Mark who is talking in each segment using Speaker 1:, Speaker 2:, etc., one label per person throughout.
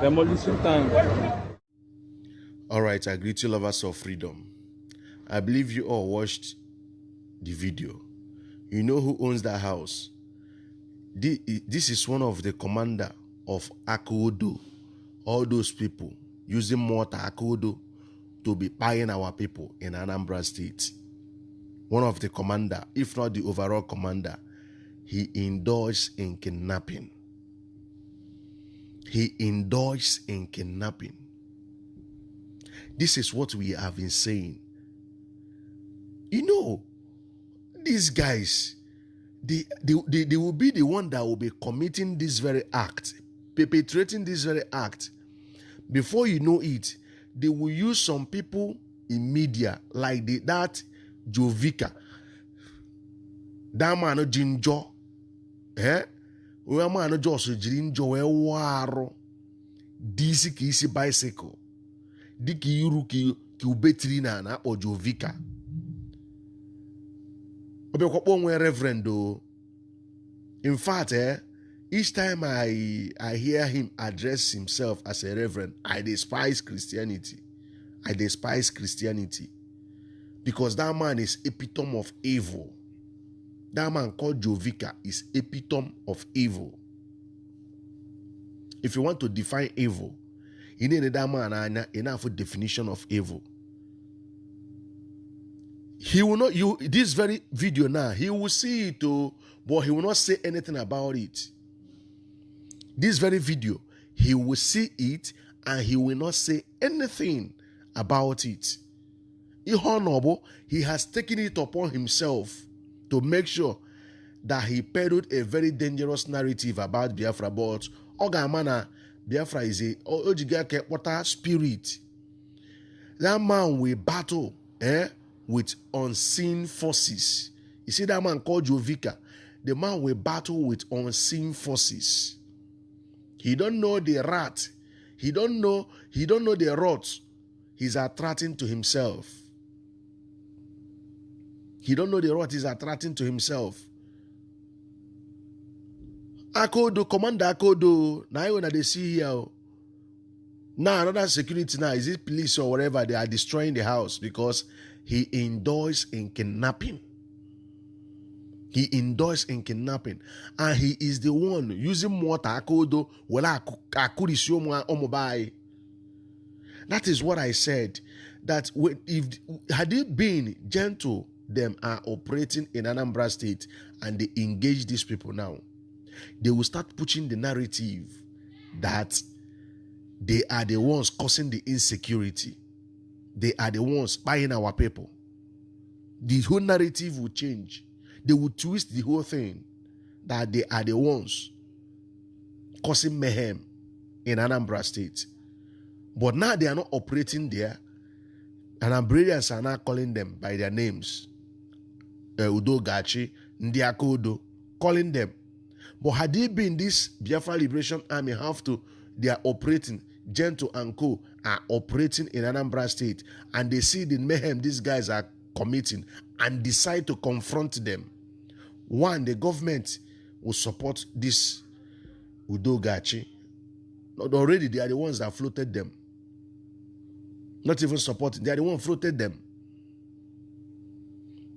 Speaker 1: Demolition time.
Speaker 2: All right, I greet you lovers of freedom. I believe you all watched the video. You know who owns that house. This is one of the commander of Aka Odo. All those people using mortar Aka Odo to be buying our people in Anambra State. One of the commander, if not the overall commander, he indulged in kidnapping. He indulged in kidnapping. This is what we have been saying. You know, these guys, they will be the one that will be committing this very act, perpetrating this very act. Before you know it, they will use some people in media like that Jovica, that man Jinjo, we man just Jinjo, we waro, DC kisi bicycle, diki yuru ki ubetrina na o Jovica. Reverend though. In fact, each time I hear him address himself as a reverend, I despise Christianity. I despise Christianity. Because that man is epitome of evil. That man called Jovica is epitome of evil. If you want to define evil, you need that man enough definition of evil. He will not, this very video now, he will see it, but he will not say anything about it. This very video, he will see it and he will not say anything about it. Honorable, he has taken it upon himself to make sure that he peddled a very dangerous narrative about Biafra. But Ogamana, Biafra is a Ojigake water spirit. That man will battle, with unseen forces. You see that man called Jovica, the man will battle with unseen forces. He don't know the rat. He don't know the rot he's attracting to himself. He don't know the rot he's attracting to himself. Aka Odo, Commander Aka Odo, now when they see here, now another security now, is it police or whatever, they are destroying the house because he indulged in kidnapping. He indulged in kidnapping. And he is the one using mortar Aka Odo. That is what I said. That had it been gentle, them are operating in Anambra State and they engage these people now, they will start pushing the narrative that they are the ones causing the insecurity. They are the ones buying our people. The whole narrative will change. They will twist the whole thing that they are the ones causing mayhem in Anambra State. But now they are not operating there. Anambrarians are now calling them by their names. Udo Gachi, Ndi Aka Odo, calling them. But had they been this Biafra Liberation Army, they are operating, Gentle and Co. are operating in Anambra State, and they see the mayhem these guys are committing and decide to confront them. One, the government will support this Udo Gachi. Already, they are the ones that floated them. Not even supporting, they are the ones who floated them.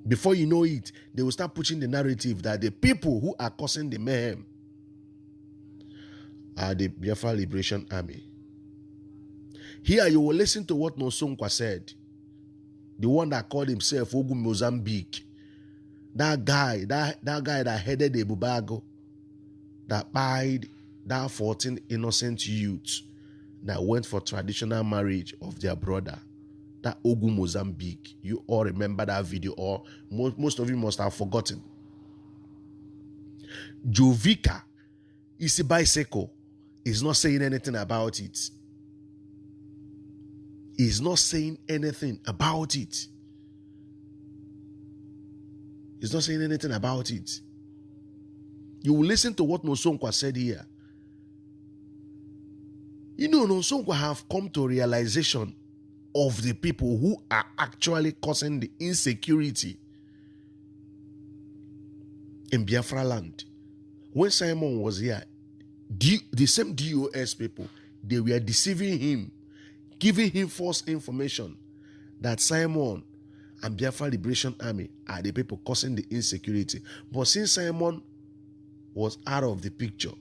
Speaker 2: Before you know it, they will start pushing the narrative that the people who are causing the mayhem are the Biafra Liberation Army. Here you will listen to what Nosonkwa said. The one that called himself Ogu Mozambique. That guy that headed the Bubago, that buyed that 14 innocent youths that went for traditional marriage of their brother. That Ogu Mozambique. You all remember that video, or most of you must have forgotten. Jovica is a bicycle. Is not saying anything about it. He's not saying anything about it. He's not saying anything about it. You will listen to what Nosonkwa said here. You know, Nosonkwa have come to realization of the people who are actually causing the insecurity in Biafra land. when Simon was here, the same DOS people, they were deceiving him, giving him false information that Simon and Biafra Liberation Army are the people causing the insecurity. But since Simon was out of the picture,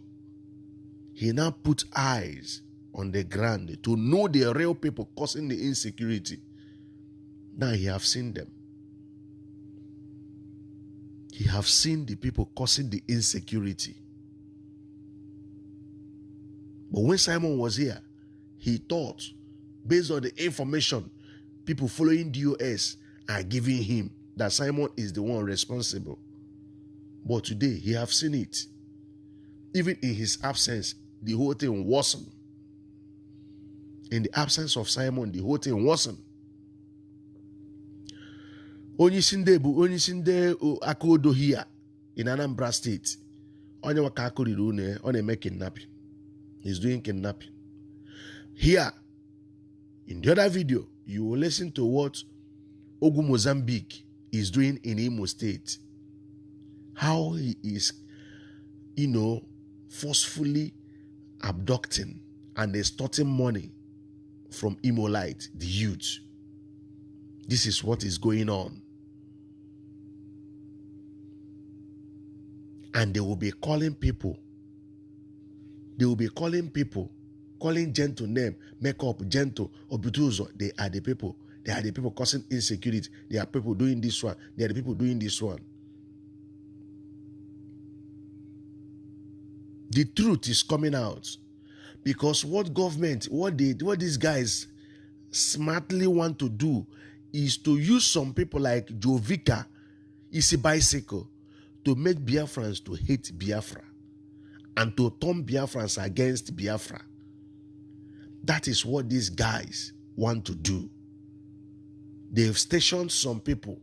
Speaker 2: he now put eyes on the ground to know the real people causing the insecurity. Now he have seen them. He have seen the people causing the insecurity. But when Simon was here, he thought, based on the information people following DOS are giving him, that Simon is the one responsible. But today, he have seen it. Even in his absence, the whole thing worsened. In the absence of Simon, the whole thing worsened. Onye Aka Odo here in Anambra State. Onye waka akuriru ne, on make kidnapping. He's doing kidnapping. Here, in the other video, you will listen to what Ogu Mozambique is doing in Imo State. How he is, forcefully abducting and extorting money from Imolite, the youth. This is what is going on. And they will be calling people. Calling gentle name, make up gentle, obutuzo. They are the people. They are the people causing insecurity. They are people doing this one. They are the people doing this one. The truth is coming out. Because what these guys smartly want to do is to use some people like Jovika, Isi Bicycle, to make Biafrans to hate Biafra and to turn Biafrans against Biafra. That is what these guys want to do. They've stationed some people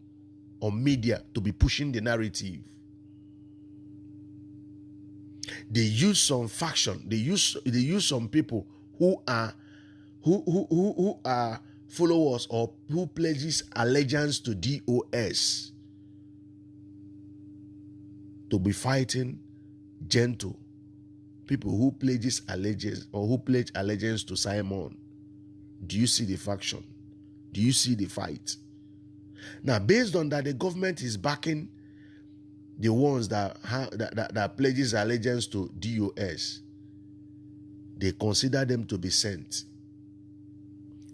Speaker 2: on media to be pushing the narrative. They use some faction. They use some people who are followers or who pledges allegiance to DOS to be fighting gentle people who pledges allegiance or who pledge allegiance to Simon. Do you see the faction? Do you see the fight? Now, based on that, the government is backing the ones that pledges allegiance to DOS. They consider them to be sent.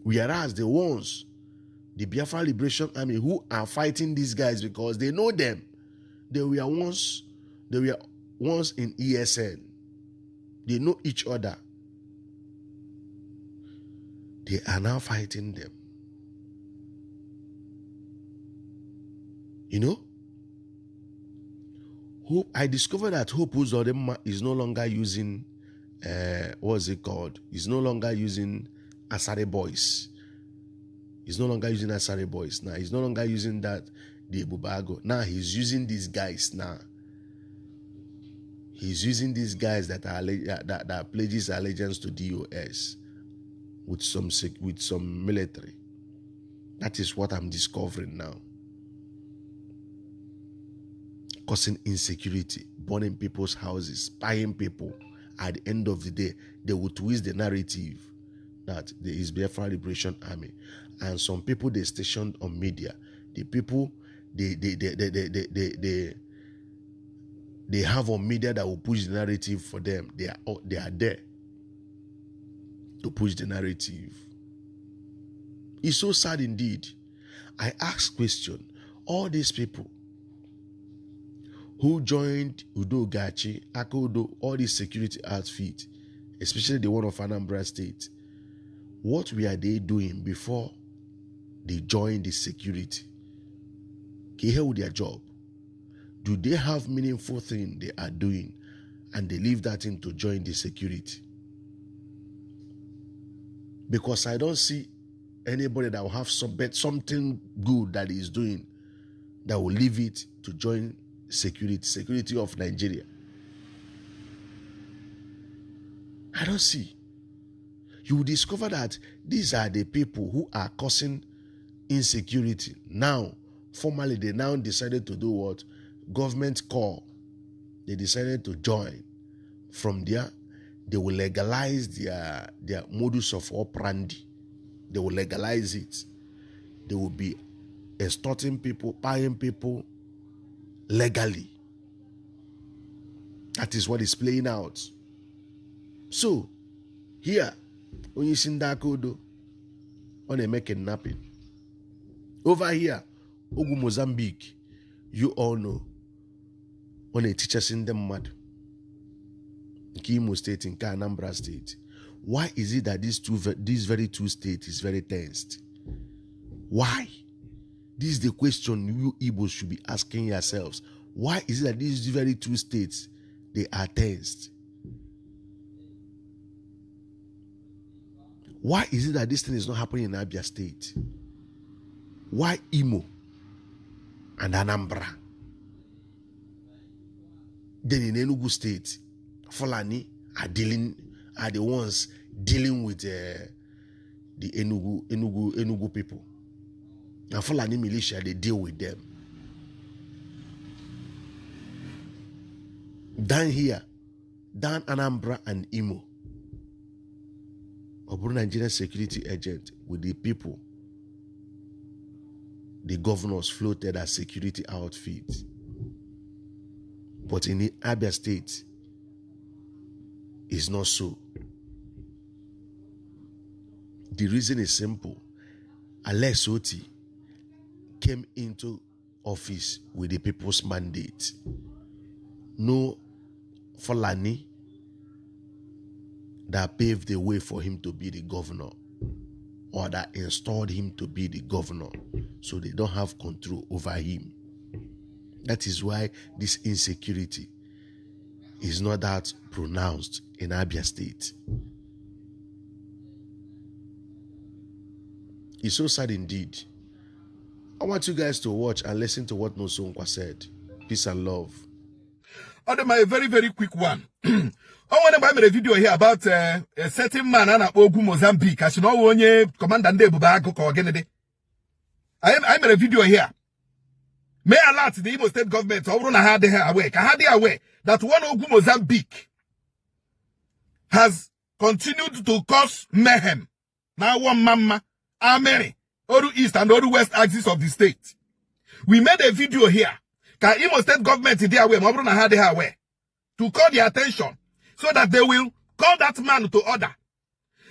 Speaker 2: Whereas the ones, the Biafra Liberation Army, who are fighting these guys because they know them, they were once in ESN. They know each other. They are now fighting them. Hope, I discovered that Hope Uzodinma is no longer using, what's it called? He's no longer using Asare Boys. He's no longer using Asare Boys now. He's no longer using that, the Bubago. Now he's using these guys now. He's using these guys that pledges allegiance to DOS with some military. That is what I'm discovering now. Causing insecurity, burning people's houses, spying people. At the end of the day, they will twist the narrative that there is Biafra Liberation Army, and some people they stationed on media. The people they have on media that will push the narrative for them. They are there to push the narrative. It's so sad indeed. I ask question: all these people who joined Udo Gachi, Aka Odo, all these security outfits, especially the one of Anambra State, what were they doing before they joined the security? Can you hear with their job? Do they have meaningful thing they are doing and they leave that in to join the security? Because I don't see anybody that will have something good that is doing that will leave it to join security of Nigeria. I don't see. You will discover that these are the people who are causing insecurity. Now, formally, they now decided to do what? Government call. they decided to join. From there, they will legalize their modus of operandi. They will legalize it. They will be extorting people, buying people legally. That is what is playing out. So, here, when you see Aka Odo, on a kidnapping. Over here, Ogu Mozambique, you all know, on a teachers in them mad. Imo State in Anambra State. Why is it that these very two states is very tensed? Why? This is the question you Igbos should be asking yourselves. Why is it that these very two states, they are tensed? Why is it that this thing is not happening in Abia State? Why Imo and Anambra? Then in Enugu State, Fulani are the ones dealing with the Enugu people. And Fulani militia, they deal with them. Down here, down Anambra and Imo, Oburu Nigerian security agent with the people, the governors floated as security outfits. But in the Abia State, it's not so. The reason is simple. Alex Oti came into office with the people's mandate. No Fulani that paved the way for him to be the governor or that installed him to be the governor. So they don't have control over him. That is why this insecurity is not that pronounced in Abia State. It's so sad indeed. I want you guys to watch and listen to what Nosonkwa said. Peace and love.
Speaker 3: Under my very, very quick one. I want to make a video here about a certain man in Ogu, Mozambique. As you know, when you Commander Ndebubago or Kennedy. I made a video here. May alert the Imo State government over had aware that one Ogu Mozambique has continued to cause mayhem. Now one mama, Ameri, Oru East and Oru West axis of the state. We made a video here. Can Imo State government aware to call their attention so that they will call that man to order.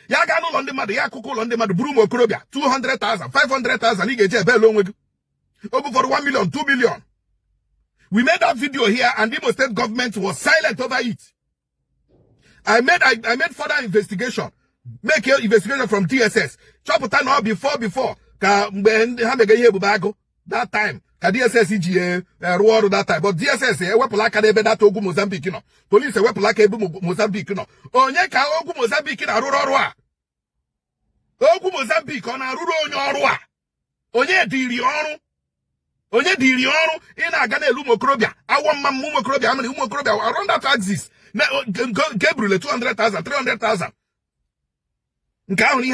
Speaker 3: Yagano Londemad, Yakuko Londemad, Brumo Krobia, 200,000, 500,000, over for 1 million, 2 million. We made that video here and the Imo State government was silent over it. I made further investigation. Make your investigation from DSS. Chop now before that time. DSS reward that time. But DSS weapon like that Ogu Mozambique, you know. Police weapon like Mozambique, you know. Onye ka Ogu Mozambique na ruro. Ogu Mozambique on a ruro. Onye diri oru. Onye diri oru ina agane lumokrobia. Awon mamumokrobia, amani umokrobia around that axis. Gabriel 200,000, 300,000. Maybe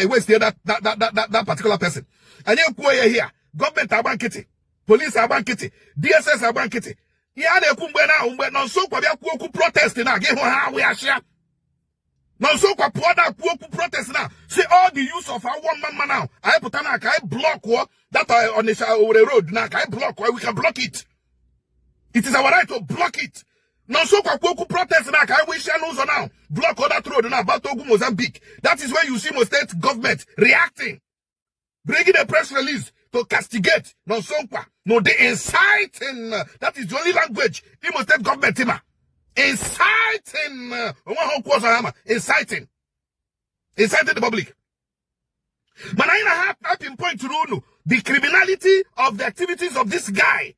Speaker 3: waste that particular person. And you go here, government are bankity, police are bankity, DSS are bankity. Yeah, they come now, no so kwa protest now. Get how we are share. No so kwa protest now. See all the use of our one man now. I put I block that on the road now. I block we can block it. It is our right to block it. No so kwa protest now. I wish I know so now. Block all that road now about Ogu Mozambique. That is where you see Imo State government reacting, bringing a press release to castigate. No so kwa no they inciting. That is the only language Imo State government tima. Inciting. Inciting the public. But I pinpoint to the criminality of the activities of this guy.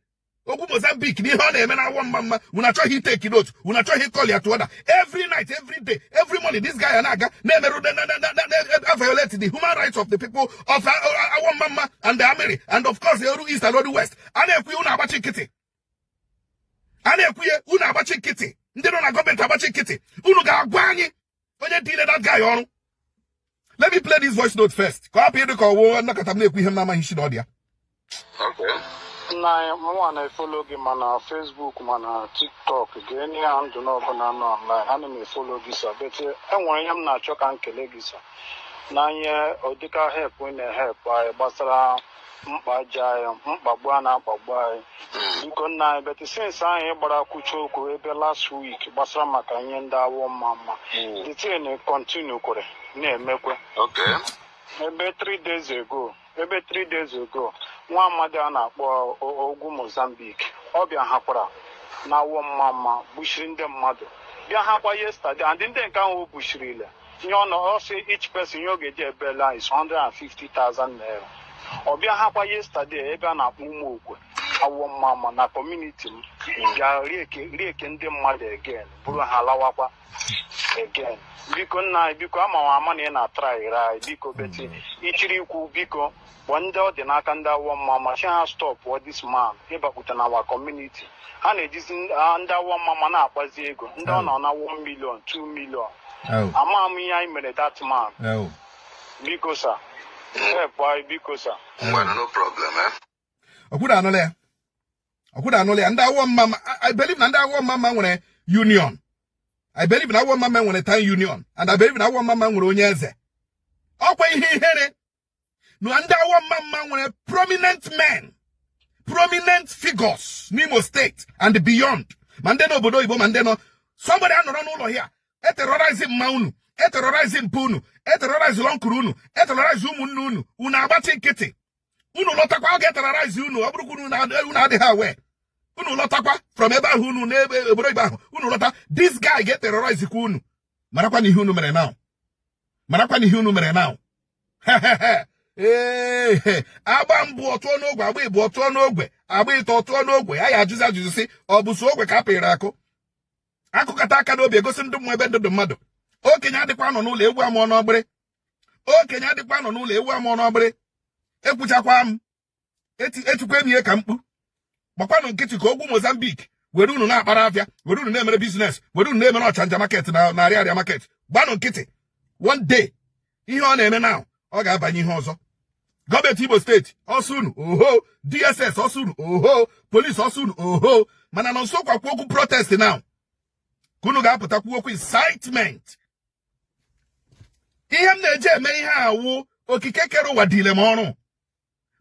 Speaker 3: Ogu Mozambique, ni hone mena one mama, una try he take note, una try he call ya to order. Every night, every day, every morning, this guy anaga violate the human rights of the people of our mama and the Ameri, and of course the Oru East and Oru West. Ane kwi una abachi kiti. Ane kwi una abachi kiti. Ndeno na government abachi kiti. Unu ga agwanyi. Onye deal that guy on. Let me play this voice note first. Kwa hapi edo kwa uwa nakatamne kwi hem nama hishi dodia.
Speaker 4: Okay. na mwa na follow gị mana Facebook mana TikTok ga-enye ya ndụ n'ọbụla nọ online. Ana m follow gị sa bete enwere ihe m na-achọ ka nkele gị sa na ihe ọdịka help ị na-help anyị gbasara mkpa ji anyị mkpagbu a na-akpagbu anyị. Biko nna anyị bete since anyị gbara kwuchi okwu ebe last week gbasara maka ihe ndị awọ mma the thing continue kwere na-emekwe.
Speaker 5: Okay.
Speaker 4: Ebe 3 days ago nwa amadi a na-akpọ ogwu Mozambique ọ bịa hakwara na awọ mma bushiri ndị mmadụ bịa hakwa yesterday and ndị nke ahụ bushiri ile ihe ọ sị each person ihe ọ ga-eji ebela is 150,000 naira. Ọ bịa hakwa yesterday ebe a na-akpọ ụmụ okwe awọ mma na community m bịa rieke ndị mmadụ again bụrụ ha lawakwa again. Biko nna biko ama na ị na-atry anyị biko beti ichiri ikwu biko bụ ndị ọ dị n'aka ndị awọ mma chi ha stop this man ịbakputa na our community. Ha na-ejizi ndị awọ mma na-akpazi ego ndị ọ nọ na 1 million 2 million. Ama m ihe anyị mere that man. Biko sa help anyị biko sa.
Speaker 5: No problem, eh?
Speaker 3: Okuda anole ndị awọ mma. I believe na ndị awọ mma nwere union. I believe na awọ mma nwere town union and I believe na awọ mma nwere onye eze. Ọkwa ihe ihere no ndị awọ mma nwere prominent men, prominent figures n'Imo State and beyond. Mande no obodo Igbo mande no somebody anọrọ n'ụlọ here terrorize mma unu, terrorize mpa unu, terrorize lọnkụrụ unu, terrorize ụmụnne unu agbati nkịtị. Unu lọtakwa ọ ga-terrorize unu ọ bụrụkwa unu adịghị awe. Unu lọtakwa from ebe ahụ unu n'ebe obodo Igbo ahụ unu lọta this guy get terrorize kwa unu. Marakwa na ihe unu mere now. Agba mbụ ọtụọ n'ogwe, agba ịbụ ọtụọ n'ogwe, agba ịtọ ọtụọ n'ogwe. Ya ajụjụ sị ọ bụ so ogwe ka apịrị akụ. Akụkata aka n'obi egosi ndị mmụọ ebe ndụ mmadụ. Okenye adịkwa nọ n'ụlọ ewu amụọ n'ọgbịrị. Ekwuchakwa m etukwa m ihe ka mkpu. Gbakwanụ nkịtị ka ogwu Mozambique were unu na-akpara afịa, were unu na-emere business, were unu na-emere ọchanja market na arịa market. Gbanụ nkịtị. One day ihe ọ na-eme now ọ ga-abanye ihe ọzọ. Gọọmenti Igbo steeti ọsọ unu oho, DSS ọsọ unu oho, police ọsọ unu oho, mana nọ nso kwakwa okwu protest now. Kunu ga-apụtakwu okwu incitement. Ihe m na-eje eme ihe awụ okike kere ụwa dile m ọrụ.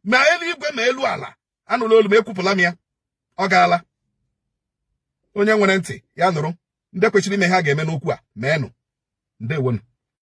Speaker 3: Ma eluigwe ma elu ala anụla olu m ekwupụla m ya. Ọ gaala. Onye nwere ntị ya nụrụ. Ndị kwesịrị ime ha ga-eme n'okwu a meenụ. Ndewonu.